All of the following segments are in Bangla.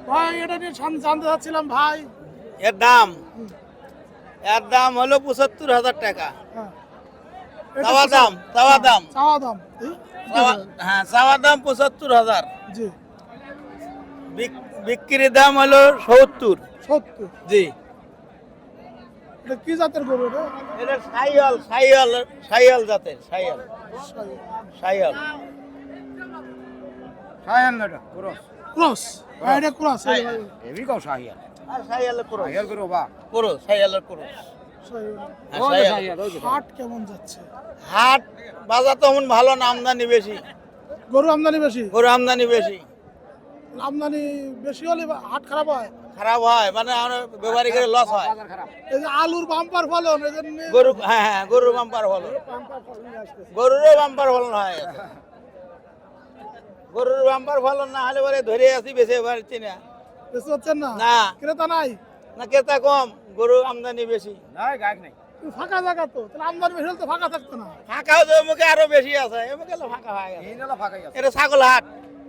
ভাই এটা নিয়ে জানতে চাচ্ছিলাম ভাই। এর দাম হলো ৭৫,০০০ টাকা। হ্যাঁ চাওয়া দাম চাওয়া দাম হ্যাঁ চাওয়া দাম ৭৫,০০০। জি বিক্রির দাম হলো ৭০। 70। জি এটা কি জাতের গরু এটা? এটা সাইয়াল জাতের সাইয়াল। ক্রস এটা ক্রস আর সাইয়ালের ক্রস। সাইয়ালের ক্রস। হাট কেমন যাচ্ছে? হাট বাজার তো এখন ভালো না, আমদানি বেশি। গরু আমদানি বেশি? গরু আমদানি বেশি। আমদানি বেশি হলে হাট খারাপ হয়? খারাপ হয় মানে আমরা ব্যবহারিকের লস হয়। এই যে আলুর বাম্পার ফলন এই জন্য গরু হ্যাঁ গরুর বাম্পার ফলন, গরুরও বাম্পার ফলন হয়। গরুর বাম্পার ফলন না হলে পরে ধরে আসি বেঁচে পারছি না। বেশি হচ্ছেন না? না ক্রেতা নাই? না ক্রেতা কম, গরু আমদানি বেশি। ফাঁকা জায়গা তো, তাহলে আমদানি বেশি হলে তো ফাঁকা থাকতো না। ফাঁকাও তো এমুকে আরো বেশি আছে, এমুকে ফাঁকা হয়ে গেছে। এটা ছাগল হাট।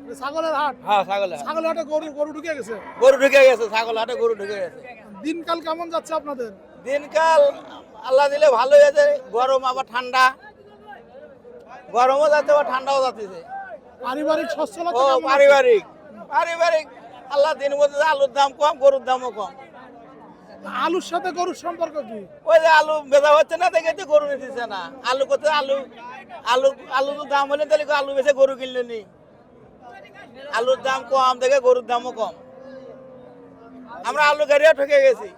এটা ছাগলের হাট? হ্যাঁ ছাগল হাট। ছাগলের হাটে গরু ঢুকে গেছে? গরু ঢুকে গেছে, ছাগল হাটে গরু ঢুকে গেছে। দিনকাল কেমন যাচ্ছে আপনাদের? দিনকাল আল্লাহ দিলে ভালো হয়েছে, গরম আবার ঠান্ডা, গরমও যাচ্ছে আবার ঠান্ডাও যাচ্ছে। পারিবারিক সচ্ছলতা ও কেমন আছে? পারিবারিক আল্লাহ দিন মধ্যে আলুর দাম কম, গরুর দামও কম। আলুর সাথে গরুর সম্পর্ক কি? ওই যে আলু বেচা হচ্ছে না দেখে তো গরু নিতেছে না। আলু করতে আলু তো দাম হলে তাহলে আলু বেচে গরু কিনলে নি। আলুর দাম কম দেখে গরুর দামও কম। আমরা আলু গাড়িও ঠকে গেছি।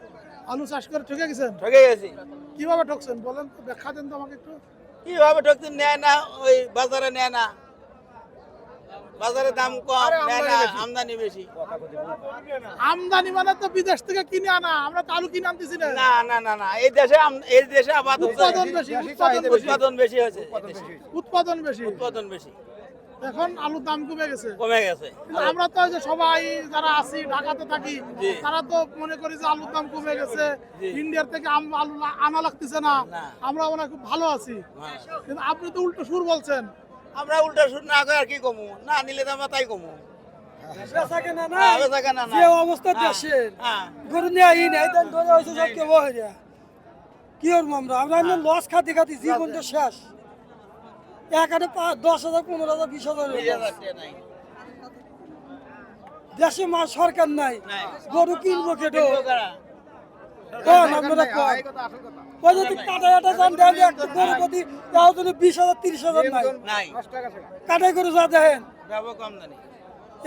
আলু চাষ করে ঠকে গেছেন? ঠকে গেছি। কিভাবে ঠকছেন বলেন তো, ব্যাখ্যা দেন তো আমাকে একটু। কিভাবে ঠকছেন? নেয় না, ওই বাজারে নেয় না, বাজারে দাম কম, নেয় না, আমদানি বেশি। আমদানি মানে তো বিদেশ থেকে কিনে আনা, আমরা তো আলু কিনে আনতেছি না। না এই দেশে আবাদ হচ্ছে। উৎপাদন বেশি হয়েছে। উৎপাদন বেশি। এখন আলুর দাম কমে গেছে। কিন্তু আমরা তো ওই যে সবাই যারা আছি ঢাকাতে থাকি, জি। তারা তো মনে করি যে আলুর দাম কমে গেছে, জি। ইন্ডিয়ার থেকে আলু আনা লাগতেছে না, না। আমরা মনে হয় খুব ভালো আছি। কিন্তু আপনি তো উল্টো সুর বলছেন। আমরা উল্টা সুর না করে আর কি কমু, না নিলে তো আমরা তাই কমু। বেচা কেনা না, হ্যাঁ, বেচা কেনা না। যে অবস্থা দেশের, হ্যাঁ। গরু নিয়ে আই নাই, তাই ধরে হয়েছে সব কেবল হয়ে যায়। কি করবো আমরা এমনি লস খাতে জীবন তো শেষ। এক হাটে 10,000, 15,000, 20,000 নাই। দেশে মা সরকার নাই, নাই। গরু কিনবো কেটো কারা? কোন আপনারা কোন ওই যদি কাটাই আটা যান দেন একটা গরু প্রতি তাও যদি 20,000, 30,000 নাই নাই। কাটাই গরু যা দেখেন ব্যবহার কম জানি।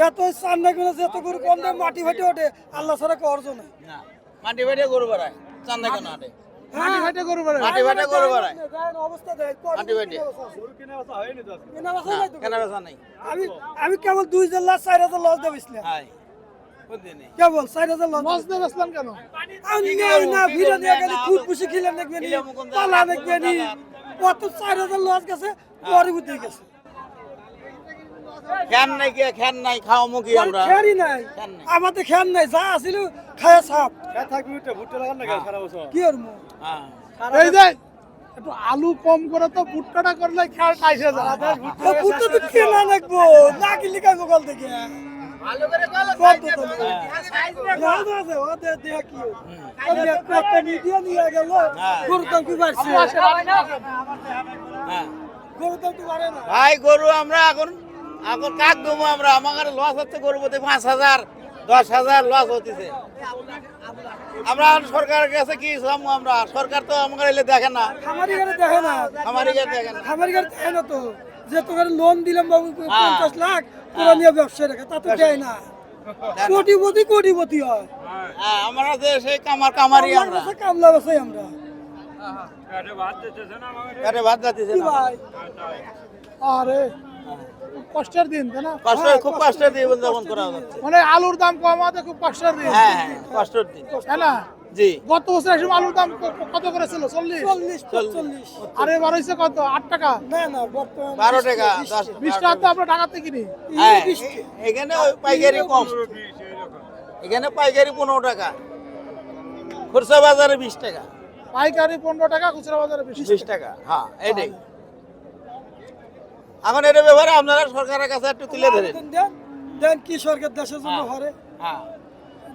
এত চান্না করে এত গরু কম দেয় মাটি ফাটি ওঠে আল্লাহ ছাড়া কেউ অর্জন নাই। না। মাটি ফাটে গরু বাড়ায়, চান্দা কেন হাটে? মাটি ফাটে গরু বেড়ে। মাটি ফাটে গরু বাড়ায়। দেখেন অবস্থা দেখেন মাটি ফাটে। কেনা বেচা না, নাই তো। কেনা বেচা নাই। আমি কেবল 2,000 লাখ 4,000 লস দেবেছিলাম হাই। বুঝলি? কেবল 4,000 লস লস দিয়ে বেচলেন কেন? আমি না ভিড় নিয়ে গেলে খুদ খুশি খিলাম দেখবে নি পালা দেখবে নি কত 4,000 লস গেছে গরিব দিয়ে গেছে খ্যান নাই খাওয়া মুখী আমরা। খেয়ারই নাই খ্যান নাই। আমাদের খেয়ার নাই যা আছিল খায়া সাপ কি ওর মো হ্যাঁ। এই যে একটু আলু কম করে তো ভুট্টাটা করলে খেয়াল টাইসে যায়। পুত্র তো কেনা লাগবো না কিনলে কাজ কল থেকে কত তো রাজ আছে ও দেখ কি একটা মিডিয়া নিয়ে গেল গরুর দাম কি বাড়ছে হ্যাঁ। গরুর দাম তো বাড়ে না ভাই গরু আমরা এখন কাক দেবো আমরা, আমার লস হচ্ছে গরু প্রতি 5,000, 10,000 লস হচ্ছে। আমরা সরকারের কাছে কি চাবো? আমরা সরকার তো আমাকে এলে দেখে না, খামারি গাড়ি দেখে না খামারি গাড়ি দেখে না। খামারি গাড়ি দেখে না তো যে তোকে লোন দিলাম বাবু হ্যাঁ। 50 লাখ তোরা নিয়ে ব্যবসা রেখে তা তো দেয় না কোটিপতি হয় হ্যাঁ, আমরা যে সেই কামারি আমরা কামলা বাসাই আমরা পেটে ভাত যাচ্ছে কি না। ভাই আরে খুব কষ্টের দিন তাই না? খুব কষ্ট দিয়ে জীবনযাপন করা হচ্ছে। মানে আলুর দাম কমাতে খুব কষ্টের দিন, হ্যাঁ কষ্টের দিন। তাই না? জি। গত বছর এসব আলুর দাম কত করে ছিল? 40? 40-45 আর এবার হয়েছে কত? 8 টাকা। না না বর্তমান 12 টাকা, 20 টাকা তো আমরা ঢাকাতে কিনি। হ্যাঁ, এখানে ওই পাইকারি কম, এখানে পাইকারি 15 টাকা, খুচরা বাজারে 20 টাকা। পাইকারি 15 টাকা, খুচরা বাজারে 20 টাকা। হ্যাঁ এটাই। এখন এটা ব্যাপারে আপনারা সরকারের কাছে একটু তুলে ধরেন। দেন কি সরকার দেশের জন্য করে হ্যাঁ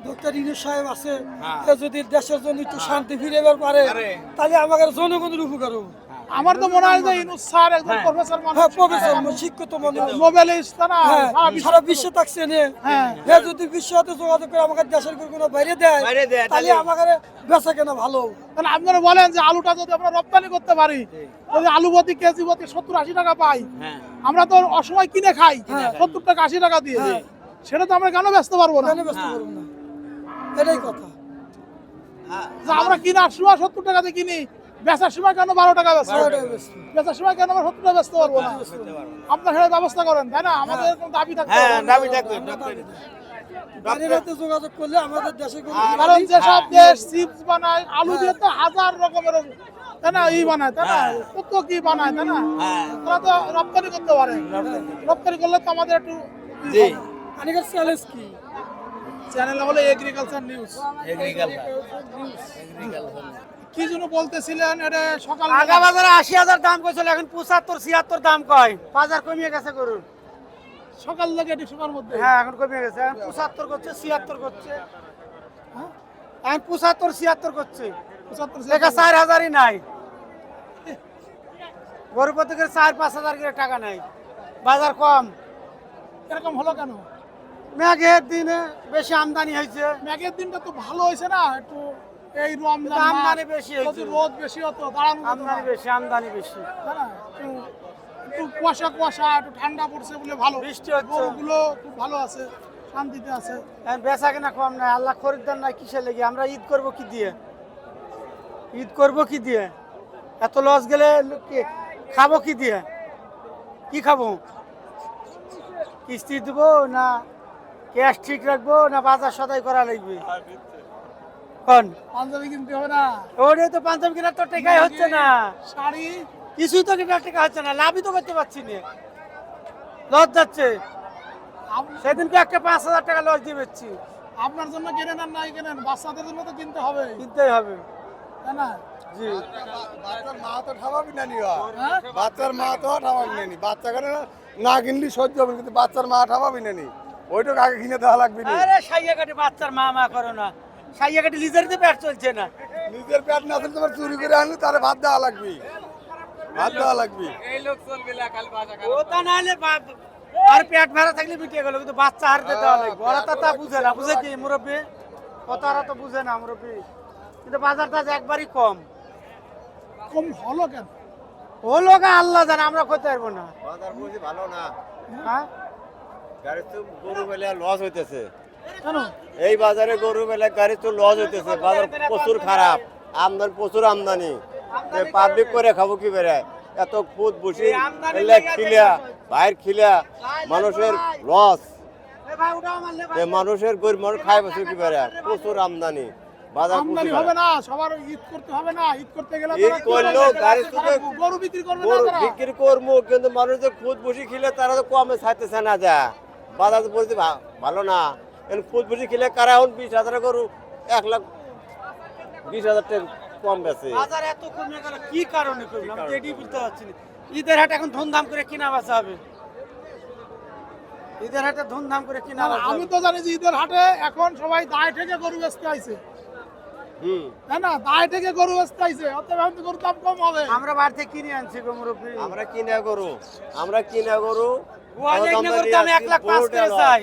ডক্টর ইউনূস সাহেব আছে, হ্যাঁ। এ যদি দেশের জন্য একটু শান্তি ফিরে এবার পারে আরে। তাহলে আমাদের জনগণের উপকার হবে। আমার তো মনে হয় যে ইউনূস স্যার একজন প্রফেসর মানুষ, হ্যাঁ, প্রফেসর শিক্ষিত মানুষ, নোবেলিস্ট তাই না? হ্যাঁ, সারা বিশ্বে সারা বিশ্বে থাকছে নে। হ্যাঁ। এ যদি বিশ্ব সাথে যোগাযোগ করে আমাদের দেশের কোনো বাইরে দেয় বাইরে দেয়, তাহলে তাহলে- আমাদের বেচা কেনা ভালো। তাহলে আপনারা বলেন যে আলুটা যদি আমরা রপ্তানি করতে পারি, যদি আলু প্রতি কেজি প্রতি 70-80 টাকা পাই, হ্যাঁ আমরা তো অসময় কিনে খাই হ্যাঁ। 70 টাকা 80 টাকা দিয়ে, হ্যাঁ। সেটা তো আমরা কেন বেচতে পারবো না? কেন ব্যস্ত করবো না, এটাই কথা। যে আমরা কিনার সময় 70 টাকাতে কিনি, বেচার সময় কেন 12 টাকা বেচবো? 12 টাকা বেচবো। বেচার সময় কেন আমরা 70 টাকা বেচতে পারবো না? আপনার সেটা ব্যবস্থা করেন, তাই না? আমাদের এরকম দাবি থাকতে হ্যাঁ হবে। দাবি থাকবে বাইরের হাতে যোগাযোগ করলে আমাদের দেশে কোনো কারণ যেসব দেশ চিপস বানায় আলু দিয়ে তো হাজার রকমের তাই না বানায়, তাই না? কত কি বানায়, তাই না? হ্যাঁ। তারা তো রপ্তানি করতে পারে, রপ্তানি করলে তো আমাদের একটু জি আনিকার চ্যালেঞ্জ কি? চ্যানেল হলো এগ্রিকালচার নিউজ। কি জন্য বলতেছিলেন এটা সকাল আগা বাজারে 80,000 দাম কইছিল, এখন 75-76 দাম কয়। বাজার কমিয়ে গেছে গরুর। সকাল থেকে এটি সময়ের মধ্যে হ্যাঁ, এখন কমিয়ে গেছে, এখন 75 করছে, 76 করছে। হ্যাঁ, এখন 75-76 করছে। 75 দেখা 4,000ই নাই। গরু প্রত্যেকের 4-5,000 করে টাকা নাই, বাজার কম। এরকম হলো কেন? মেঘের দিনে বেশি আমদানি হয়েছে, ম্যাগের দিনটা তো ভালো হয়েছে না, একটু এই রমজান মাস, আমদানি বেশি হয়েছে। যদি রোদ বেশি হতো দাঁড়ানো যেত না, আমদানি বেশি, আমদানি বেশি। তাই না? একটু কুয়াশা কুয়াশা, একটু ঠান্ডা পড়ছে বলে ভালো, বৃষ্টি হচ্ছে। গরুগুলো খুব ভালো আছে, শান্তিতে আছে। এখন বেচা কেনা কম নাই, আল্লাহ খরিদ্দার নাই, কিসে লেগে? আমরা ঈদ করব কি দিয়ে? ঈদ করব কি দিয়ে? এত লস গেলে খাবো কি দিয়ে? কি খাবো? কিস্তি দেবো না ক্যাশ ঠিক রাখবো না বাজার সদাই করা লাগবে? কোন পাঞ্জাবি কিনতে হবে না, ওরে তো পাঞ্জাবি কেনার তো টেকাই হচ্ছে না, শাড়ি কিছুই তো কেনার টেকা হচ্ছে না, লাভই তো করতে পারছি না, লস যাচ্ছে। সেদিনকে একটা 5,000 টাকা লস দিয়ে বেচছি। আপনার জন্য কেনেন আর নাই কেনেন, বাচ্চাদের জন্য তো কিনতে হবে, কিনতেই হবে। তাই না? জি, বাচ্চার মা তো ঠাবাবি না নিবা, হ্যাঁ? বাচ্চার মা তো ঠাবাবি না নি, বাচ্চা কেন না কিনলি সহ্য হবে, কিন্তু বাচ্চার মা ঠাবাবি না নি, ওইটুকু আগে কিনে দেওয়া লাগবে না। আরে সাইয়া কাটে বাচ্চার মা মা করো না, সাইয়া কাটে লিজারিতে পেট চলছে না। নিজের পেট না থাকলে তোমার চুরি করে আনলে তারে ভাত দেওয়া লাগবে, ভাত দেওয়া লাগবে। ও তা নাহলে আর পেট ভরা থাকলে মিটিয়ে গেল, কিন্তু বাচ্চা হারতে দেওয়া লাগবে। ওরা তো তা বুঝে না, বুঝে কি মুরব্বী? ওরা তো বুঝে না মুরব্বী, কিন্তু বাজারটা যে একবারই কম কম হলো কেন? হলো গা, আল্লাহ জানে, আমরা করতে পারবো না। বাজার বুঝি ভালো না, হ্যাঁ, গাড়ি তো গরু বেলা লস হইতেছে, কেন? এই বাজারে গরু বেলা গাড়ি তো লস হইতেছে, বাজার প্রচুর খারাপ, আমদানি প্রচুর আমদানি, পাবলিক করে খাবো কি বেড়ে, এত খুদ বসি খিলিয়া বাইর খিলিয়া মানুষের লস, এ ভাই উঠাও মারলে ভাই। মানুষের গরিব মানুষ খাই বসে কি বেড়ে, প্রচুর আমদানি, বাজার আমদানি প্রচুর হবে খারাপ। না, সবার ঈদ করতে হবে না, ঈদ করতে গেলে ঈদ তারা কি করলেও করবে? গাড়ি শুধু গরু বিক্রি করবে না গরু তারা? বিক্রি করবো, কিন্তু মানুষ যে খুদ বসি খেলে তারা তো কমে ছাড়তেছে না, যা বাজার তো পরিস্থিতি ভালো না, এখন খুদ বসি খেলে কারা এখন 20,000 গরু 1,20,000 টাকা কম বেছে। বাজার এত কমে গেল কি কারণে কমলো আমি তো এটাই বুঝতে পারছি না। ঈদের হাট এখন ধুমধাম করে কিনা বেচা হবে, ঈদের হাটে ধুমধাম করে কিনা না, না, বেচা আমি হবে। তো জানি যে ঈদের হাটে এখন সবাই দায় থেকে গরু বেচতে আইছে, তাই না? দায় থেকে গরু বেচতে আইছে, অতএব এখন তো গরুর দাম কম হবে। আমরা বাড়ি থেকে কিনে আনছি গো মুরব্বী, আমরা কিনা গরু, ওয়ালে কিনে গরুর দাম 1,05,000 করে চাই,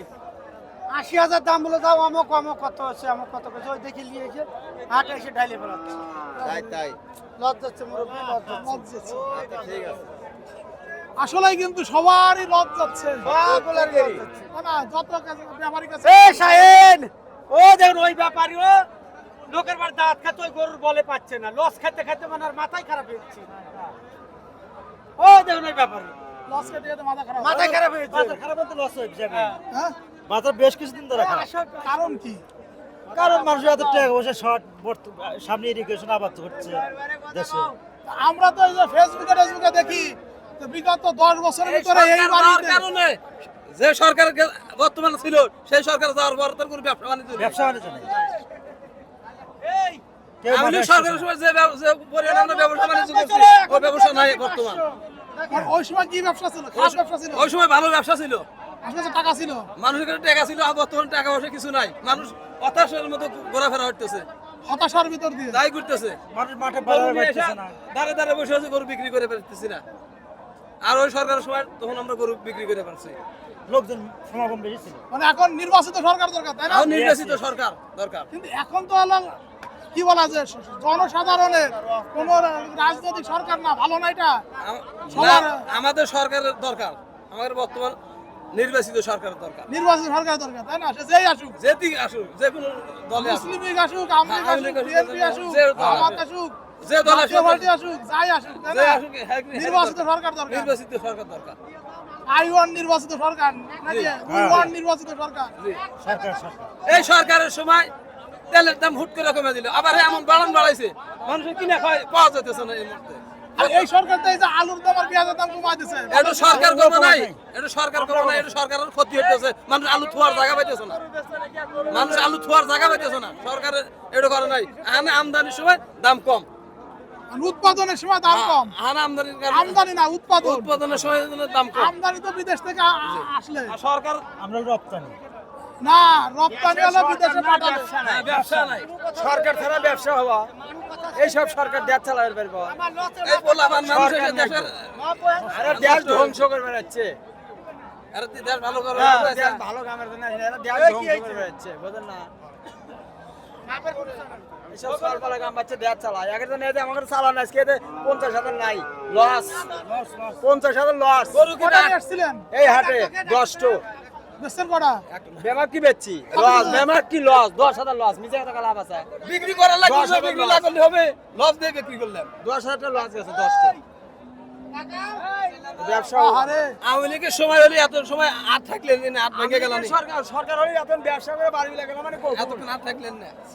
80,000 দাম বলে দাও, অমক অমক কত আছে, অমক কত আছে, ওই দেখে নিয়ে এসে হাটে এসে ঢাইলে ফেলাচ্ছে। তাই লজ যাচ্ছে মুরব্বী, লজ যাচ্ছে। লজ যাচ্ছে। আচ্ছা, ঠিক আছে। আসলেই কিন্তু সবারই লজ যাচ্ছে, সকলের লজ যাচ্ছে। তাই না? যত ব্যাপারীর কাছে এ শাহেন, ও দেখুন ওই ব্যাপারী, ও লোকের বাড়ি দাঁত খাতে ওই গরুর বলে পাচ্ছে না, লস খাইতে খাইতে মানে আর মাথায় খারাপ হয়েছে। ও দেখুন ওই ব্যাপারী লস কেটে গেলে মাথা খারাপ। মাথায় খারাপ হয়েছে। খারাপ তো লস হয়েছে হ্যাঁ? বাজার বেশ কিছুদিন ধরে খারাপ, কারণ কি? কারণ মানুষের এত টাকা পয়সা শর্ট, সামনে ইরিগেশন আবাদ হচ্ছে দেশে। আমরা তো এই যে ফেসবুকে দেখি যে বিগত 10 বছরের ভিতরে এই বাড়িতে কারণে যে সরকার বর্তমানে ছিল সেই সরকার যাওয়ার পর তার কোনো ব্যবসা বাণিজ্য নেই। ব্যবসা বাণিজ্য নেই, কেউ আওয়ামী লীগ মানুষ সরকারের সময় যে পরিমাণে আমরা ব্যবসা বাণিজ্য করছি ওই ব্যবসা নাই বর্তমান। ওই সময় কি ব্যবসা ছিল? খারাপ ব্যবসা ছিল। ওই সময় ভালো ব্যবসা ছিল, আপনার কাছে টাকা ছিল, মানুষের কাছে টাকা ছিল, আর বর্তমানে টাকা পয়সা কিছু নাই। মানুষ হতাশার মতো ঘোরাফেরা করতেছে, হতাশার ভিতর দিয়ে। তাই করতেছে। মানুষ মাঠে বাজারে পাইতেছে না। দাঁড়ে দাঁড়ে বসে আছে, গরু বিক্রি করে পারতেছি না। আর ওই সরকারের সময় তখন আমরা গরু বিক্রি করে পারছি। লোকজন সমাগম বেশি ছিল। মানে এখন নির্বাচিত সরকার দরকার, তাই না? আর নির্বাচিত সরকার দরকার। কিন্তু এখন তো হলো কি বলা যায়, জনসাধারণের কোন রাজনৈতিক সরকার না, ভালো না এটা। সবার- না, আমাদের সরকারের দরকার, আমাদের বর্তমান নির্বাচিত সরকারের দরকার। নির্বাচিত সরকার দরকার, তাই না? সে যেই আসুক, যেটি আসুক, যে কোনো দলে আসুক, মুসলিম লীগ আসুক, আওয়ামী লীগ আসুক, বিএনপি আসুক, যে দল জামাত আসুক, আসুক, যে দল জাতীয় আসুক, পার্টি আসুক, যাই আসুক, তাই যে না? আসুক, হ্যাঁ, নির্বাচিত সরকার দরকার। নির্বাচিত সরকার দরকার। আই ওয়ান নির্বাচিত সরকার নাকি উই ওয়ান নির্বাচিত সরকার? সরকার এই সরকারের সময় তেলের দাম হুট করে কমে দিল, আবার এমন বাড়াইছে, মানুষের কিনে খায় পাওয়া যেতেছে না এই মুহূর্তে। আর এই সরকার তো এই যে আলুর দাম আর পেঁয়াজের দাম কমায় দিছে, এটা সরকার করবো নাই, এটা সরকার করবো না, এটা সরকারের ক্ষতি হইতেছে। মানুষ আলু থোয়ার জায়গা পাইতেছে না, মানুষ আলু থোয়ার জায়গা পাইতেছে না। সরকারের এটা করে নাই। এখানে আমদানির সময় দাম কম, আর উৎপাদনের সময় দাম কম। এখানে আমদানির কারণে- আমদানি না, উৎপাদন। উৎপাদনের সময় দাম কম। আমদানি তো বিদেশ থেকে আসলে, আর সরকার আমরা রপ্তানি। না রপ্তানি হলো বিদেশে পাঠাবে। ব্যবসা নাই। সরকার ছাড়া ব্যবসা হওয়া, এইসব সরকার দেশ চালাতে পারবো। এই পোলাপান মানুষের দেশের আরে দেশ ধ্বংস করে বেড়াচ্ছে। আরে দেশ ভালো করে হ্যাঁ, দেশ ভালো কামের জন্য আসে না, এরা দেশ ধ্বংস করে বেড়াচ্ছে, বুঝেন না? এইসব সরকার কাম বাচ্চা দেশ চালায়। আগের জন্য এদের আমাকে চালান, আজকে এদের 50,000 নাই, লস, 50,000 লস। গরু কটা কিনা নিয়ে আসছিলেন? এই হাটে 10টো বেচছেন কটা? বেমার কি বেচছি, লস, বেমার কি লস, 10,000 লস, মিছে টাকা লাভ আছে, বিক্রি করার লাগবে, 10,000 বিক্রি না করলে হবে, লস দিয়ে বিক্রি করলাম। 10,000 লস গেছে, 10টো ব্যবসা। আরে আওয়ামী লীগের সময় হলে এত সময় আর থাকলেন না, হাত ভেঙে গেল না, সরকার হলে এখন ব্যবসা করে বাড়ি লাগে না, মানে এতক্ষণ আর থাকলেন না।